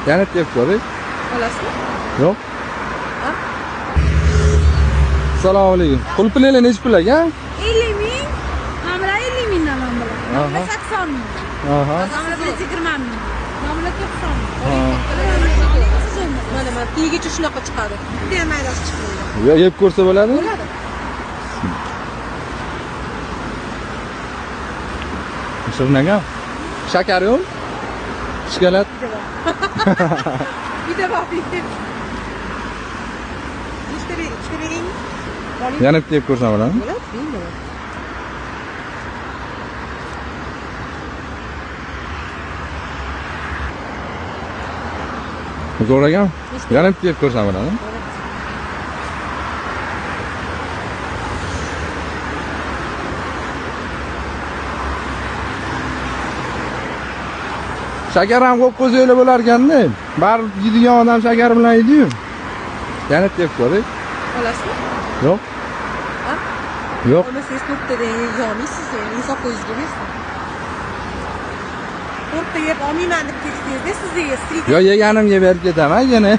Yana deb ko'ring. Olasizmi? Yo'q. Ha? Assalomu alaykum. Pul pulinglar necha pul aka? 50 ming. Nomlar 50 mingdan man bilan. Nomlar 80 ming. Aha. Nomlar 20 ming. Nomlar 90 ming. Mana piyigacha shunaqa chiqadi. Bitta ham maydasi chiqmaydi. Yo, yeb ko'rsa bo'ladimi? Bo'ladi. Shirnaga. Shakar yo'q? Shokolad. Bitta bor, bitta. Ikkita bering. Yana bitta yeb ko'rsam bo'ladimi? Bo'ladi, bo'ladi. Zo'r ekan. Yana bitta yeb ko'rsam bo'ladimi? Shakar ham ko'p qo'zinglar bo'lar ekanda. Bari yeydigan odam shakar bilan yeydi-yu. Yana deb ko'ring. Olasizmi? Yo'q. Ha? Yo'q. Olmasangiz to'rttadan yeyolmaysiz, insof qo'yingizga bersin. To'rtta yeb olmayman deb ketdingiz-da, siz yeysiz. Yo, yeganimga berib ketaman yana.